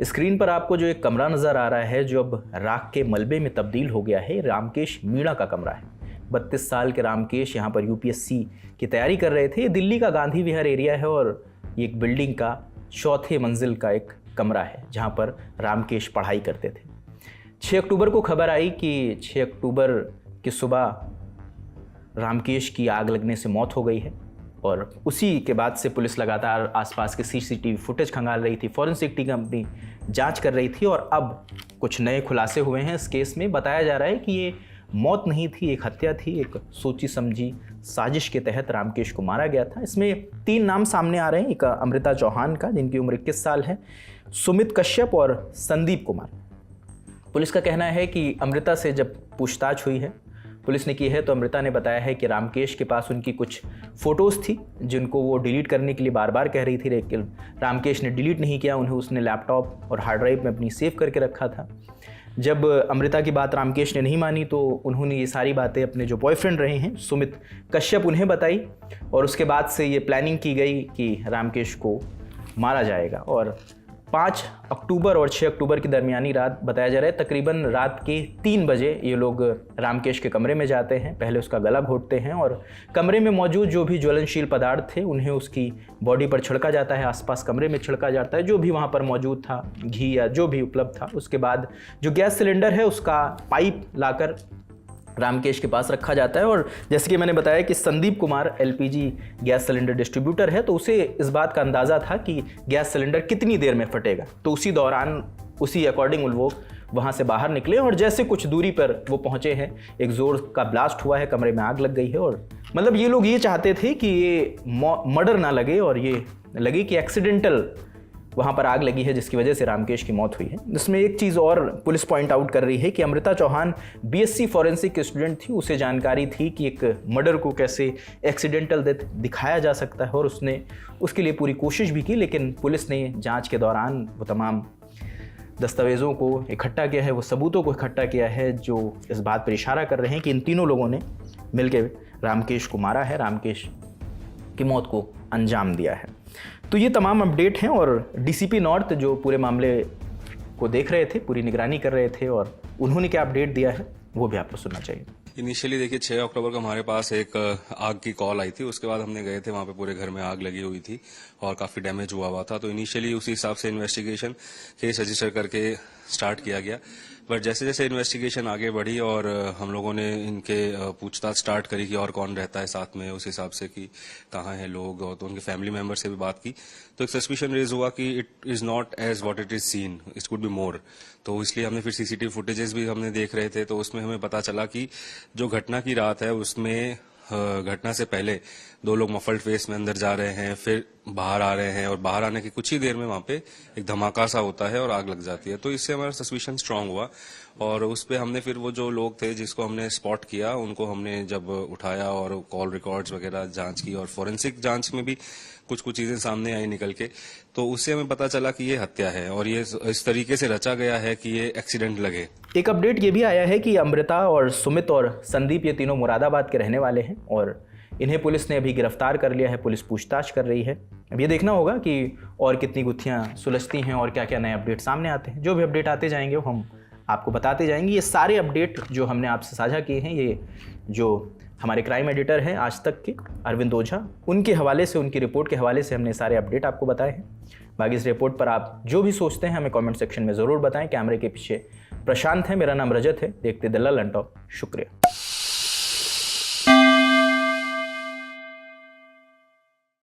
Screen पर आपको जो एक कमरा नज़र आ रहा है जो अब राख के मलबे में तब्दील हो गया है, रामकेश मीणा का कमरा है। 32 साल के रामकेश यहाँ पर यूपीएससी की तैयारी कर रहे थे। ये दिल्ली का गांधी विहार एरिया है और ये एक बिल्डिंग का चौथे मंजिल का एक कमरा है जहाँ पर रामकेश पढ़ाई करते थे। 6 अक्टूबर को खबर आई कि 6 अक्टूबर की सुबह रामकेश की आग लगने से मौत हो गई है और उसी के बाद से पुलिस लगातार आसपास के सीसीटीवी फुटेज खंगाल रही थी। फॉरेंसिक टीम अपनी जांच कर रही थी और अब कुछ नए खुलासे हुए हैं इस केस में। बताया जा रहा है कि ये मौत नहीं थी, एक हत्या थी। एक सोची समझी साजिश के तहत रामकेश को मारा गया था। इसमें 3 नाम सामने आ रहे हैं। एक अमृता चौहान का, जिनकी उम्र 21 साल है, सुमित कश्यप और संदीप कुमार। पुलिस का कहना है कि अमृता से जब पूछताछ हुई है, पुलिस ने की है, तो अमृता ने बताया है कि रामकेश के पास उनकी कुछ फ़ोटोज़ थी जिनको वो डिलीट करने के लिए बार बार कह रही थी, लेकिन रामकेश ने डिलीट नहीं किया। उन्हें उसने लैपटॉप और हार्ड ड्राइव में अपनी सेव करके रखा था। जब अमृता की बात रामकेश ने नहीं मानी तो उन्होंने ये सारी बातें अपने जो बॉयफ्रेंड रहे हैं सुमित कश्यप उन्हें बताई और उसके बाद से ये प्लानिंग की गई कि रामकेश को मारा जाएगा। और 5 अक्टूबर और 6 अक्टूबर की दरमियानी रात बताया जा रहा है, तकरीबन रात के 3 बजे ये लोग रामकेश के कमरे में जाते हैं। पहले उसका गला घोंटते हैं और कमरे में मौजूद जो भी ज्वलनशील पदार्थ थे उन्हें उसकी बॉडी पर छिड़का जाता है, आसपास कमरे में छिड़का जाता है, जो भी वहाँ पर मौजूद था, घी या जो भी उपलब्ध था। उसके बाद जो गैस सिलेंडर है उसका पाइप लाकर रामकेश के पास रखा जाता है। और जैसे कि मैंने बताया कि Sandeep Kumar LPG gas cylinder distributor है, तो उसे इस बात का अंदाज़ा था कि गैस सिलेंडर कितनी देर में फटेगा। तो उसी दौरान उसी अकॉर्डिंग वो वहाँ से बाहर निकले और जैसे कुछ दूरी पर वो पहुँचे हैं, एक ज़ोर का ब्लास्ट हुआ है, कमरे में आग लग गई है। और मतलब ये लोग ये चाहते थे कि ये मर्डर ना लगे और ये लगे कि एक्सीडेंटल वहाँ पर आग लगी है जिसकी वजह से रामकेश की मौत हुई है। इसमें एक चीज़ और पुलिस पॉइंट आउट कर रही है कि अमृता चौहान बीएससी फॉरेंसिक की स्टूडेंट थी। उसे जानकारी थी कि एक मर्डर को कैसे एक्सीडेंटल डेथ दिखाया जा सकता है और उसने उसके लिए पूरी कोशिश भी की, लेकिन पुलिस ने जांच के दौरान वो तमाम दस्तावेज़ों को इकट्ठा किया है, वो सबूतों को इकट्ठा किया है जो इस बात पर इशारा कर रहे हैं कि इन तीनों लोगों ने मिलकर रामकेश को मारा है, रामकेश की मौत को अंजाम दिया है। तो ये तमाम अपडेट हैं और डीसीपी नॉर्थ जो पूरे मामले को देख रहे थे, पूरी निगरानी कर रहे थे, और उन्होंने क्या अपडेट दिया है वो भी आपको सुनना चाहिए। इनिशियली देखिए 6 अक्टूबर को हमारे पास एक आग की कॉल आई थी। उसके बाद हमने गए थे, वहाँ पे पूरे घर में आग लगी हुई थी और काफी डैमेज हुआ था। तो इनिशियली उसी हिसाब से इन्वेस्टिगेशन केस रजिस्टर करके स्टार्ट किया गया। बट जैसे जैसे इन्वेस्टिगेशन आगे बढ़ी और हम लोगों ने इनके पूछताछ स्टार्ट करी कि और कौन रहता है साथ में, उस हिसाब से कि कहाँ हैं लोग, और तो उनके फैमिली मेंबर से भी बात की, तो एक सस्पिशन रेज हुआ कि it is not as what it is seen, it could be more. तो इसलिए हमने फिर सीसीटीवी फुटेजेस भी हमने देख रहे थे, तो उसमें हमें पता चला कि जो घटना की रात है उसमें घटना से पहले 2 लोग मफल्ड फेस में अंदर जा रहे हैं, फिर बाहर आ रहे हैं और बाहर आने की कुछ ही देर में वहां पे एक धमाका सा होता है और आग लग जाती है। तो इससे हमारा सस्पिशन स्ट्रांग हुआ और उस पे हमने फिर वो जो लोग थे जिसको हमने स्पॉट किया उनको हमने जब उठाया और कॉल रिकॉर्ड्स वगैरह जांच की और फोरेंसिक जांच में भी कुछ चीजें सामने आई निकल के, तो उससे हमें पता चला कि ये हत्या है और ये इस तरीके से रचा गया है कि ये एक्सीडेंट लगे। एक अपडेट ये भी आया है कि अमृता और सुमित और संदीप ये तीनों मुरादाबाद के रहने वाले हैं और इन्हें पुलिस ने अभी गिरफ्तार कर लिया है। पुलिस पूछताछ कर रही है। अब ये देखना होगा कि और कितनी गुत्थियां सुलझती हैं और क्या क्या नए अपडेट सामने आते हैं। जो भी अपडेट आते जाएंगे वो हम आपको बताते जाएंगे। ये सारे अपडेट जो हमने आपसे साझा किए हैं, ये जो हमारे क्राइम एडिटर हैं आज तक के अरविंद ओझा, उनके हवाले से, उनकी रिपोर्ट के हवाले से हमने सारे अपडेट आपको बताए हैं। बाकी इस रिपोर्ट पर आप जो भी सोचते हैं हमें कमेंट सेक्शन में ज़रूर बताएं। कैमरे के पीछे प्रशांत है, मेरा नाम रजत है। देखते दलाल लंटॉप। शुक्रिया।